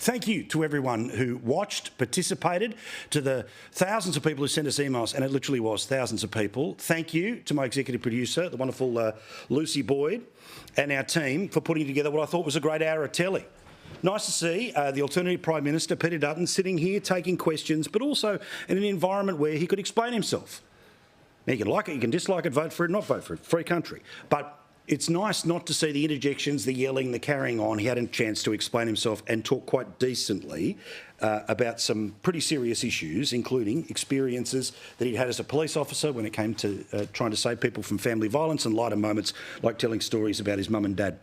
Thank you to everyone who watched, participated, to the thousands of people who sent us emails, and it literally was thousands of people. Thank you to my executive producer, the wonderful Lucy Boyd, and our team for putting together what I thought was a great hour of telly. Nice to see the alternative Prime Minister, Peter Dutton, sitting here taking questions, but also in an environment where he could explain himself. Now, you can like it, you can dislike it, vote for it, not vote for it, free country. But it's nice not to see the interjections, the yelling, the carrying on. He had a chance to explain himself and talk quite decently about some pretty serious issues, including experiences that he'd had as a police officer when it came to trying to save people from family violence, and lighter moments like telling stories about his mum and dad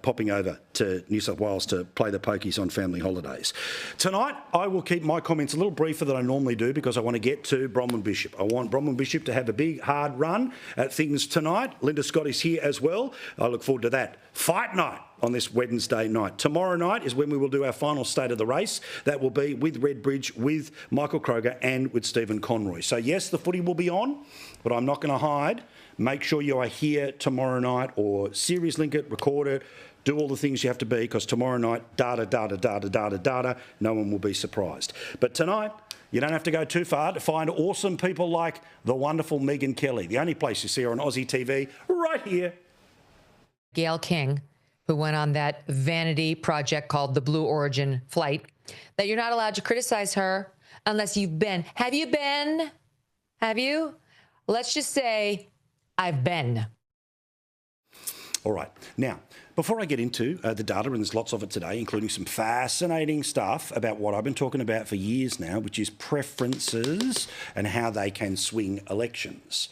popping over to New South Wales to play the pokies on family holidays. Tonight, I will keep my comments a little briefer than I normally do because I want to get to Bronwyn Bishop. I want Bronwyn Bishop to have a big, hard run at things tonight. Linda Scott is here as well. I look forward to that. Fight night on this Wednesday night. Tomorrow night is when we will do our final state of the race. That will be with Redbridge, with Michael Kroger and with Stephen Conroy. So yes, the footy will be on, but I'm not going to hide. Make sure you are here tomorrow night, or series link it, record it, do all the things you have to be, because tomorrow night, data, no one will be surprised. But tonight, you don't have to go too far to find awesome people like the wonderful Megan Kelly. The only place you see her on Aussie TV, right here. Gail King, who went on that vanity project called the Blue Origin flight, that you're not allowed to criticize her unless you've been. Have you been? Have you? Let's just say, I've been. All right. Now, before I get into the data, and there's lots of it today, including some fascinating stuff about what I've been talking about for years now, which is preferences and how they can swing elections.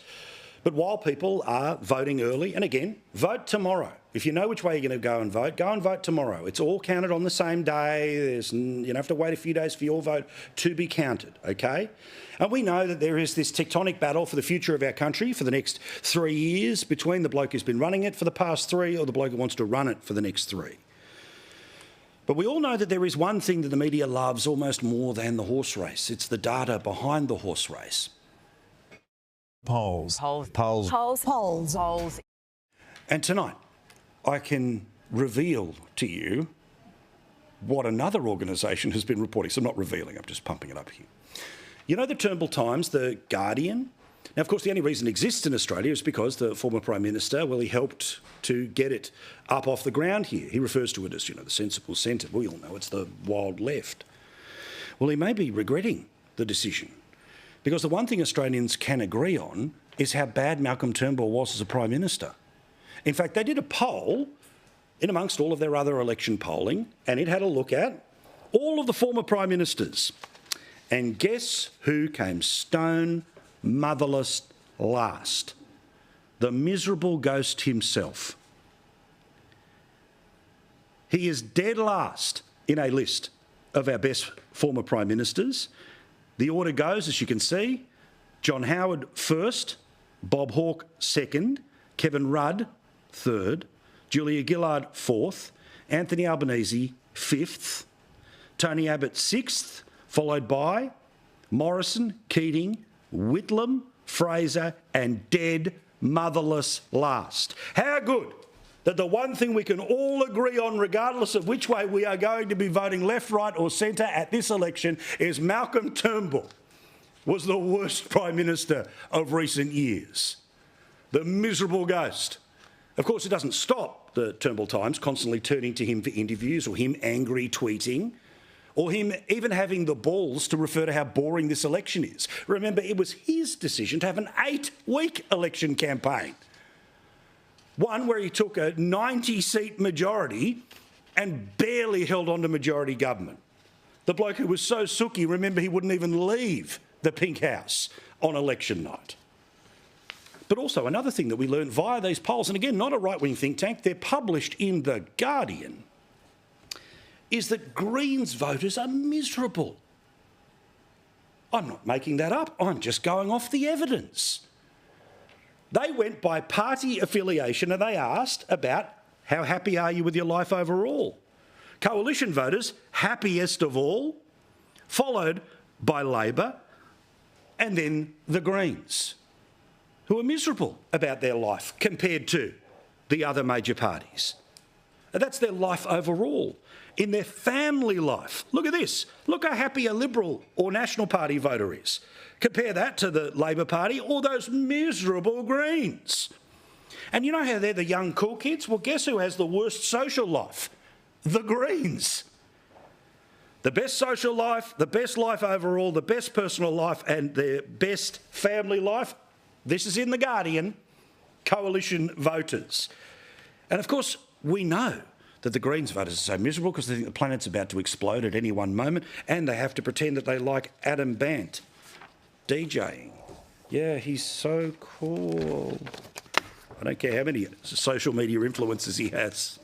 But while people are voting early, and again, vote tomorrow. If you know which way you're going to go and vote tomorrow. It's all counted on the same day. You don't have to wait a few days for your vote to be counted, okay? And we know that there is this tectonic battle for the future of our country for the next 3 years between the bloke who's been running it for the past 3 or the bloke who wants to run it for the next 3. But we all know that there is one thing that the media loves almost more than the horse race. It's the data behind the horse race. Polls. And tonight, I can reveal to you what another organisation has been reporting. So I'm not revealing, I'm just pumping it up here. You know the Turnbull Times, the Guardian? Now, of course, the only reason it exists in Australia is because the former Prime Minister, well, he helped to get it up off the ground here. He refers to it as, the sensible centre. We all know it's the wild left. Well, he may be regretting the decision, because the one thing Australians can agree on is how bad Malcolm Turnbull was as a Prime Minister. In fact, they did a poll in amongst all of their other election polling, and it had a look at all of the former Prime Ministers. And guess who came stone motherless last? The miserable ghost himself. He is dead last in a list of our best former Prime Ministers. The order goes, as you can see, John Howard first, Bob Hawke second, Kevin Rudd third, Julia Gillard fourth, Anthony Albanese fifth, Tony Abbott sixth, followed by Morrison, Keating, Whitlam, Fraser and dead motherless last. How good that the one thing we can all agree on, regardless of which way we are going to be voting, left, right or centre at this election, is Malcolm Turnbull was the worst Prime Minister of recent years. The miserable ghost. Of course, it doesn't stop the Turnbull Times constantly turning to him for interviews, or him angry tweeting, or him even having the balls to refer to how boring this election is. Remember, it was his decision to have an 8-week election campaign. One where he took a 90-seat majority and barely held on to majority government. The bloke who was so sooky, remember, he wouldn't even leave the Pink House on election night. But also another thing that we learned via these polls, and again, not a right-wing think tank, they're published in The Guardian, is that Greens voters are miserable. I'm not making that up, I'm just going off the evidence. They went by party affiliation and they asked about how happy are you with your life overall. Coalition voters, happiest of all, followed by Labor and then the Greens, who are miserable about their life compared to the other major parties. That's their life overall. in their family life. Look at this. Look how happy a Liberal or National Party voter is. Compare that to the Labor Party or those miserable Greens. And you know how they're the young cool kids? Well, guess who has the worst social life? The Greens. The best social life, the best life overall, the best personal life and their best family life. This is in The Guardian. Coalition voters. And of course, we know that the Greens voters are so miserable because they think the planet's about to explode at any one moment, and they have to pretend that they like Adam Bant DJing. Yeah, he's so cool. I don't care how many social media influencers he has.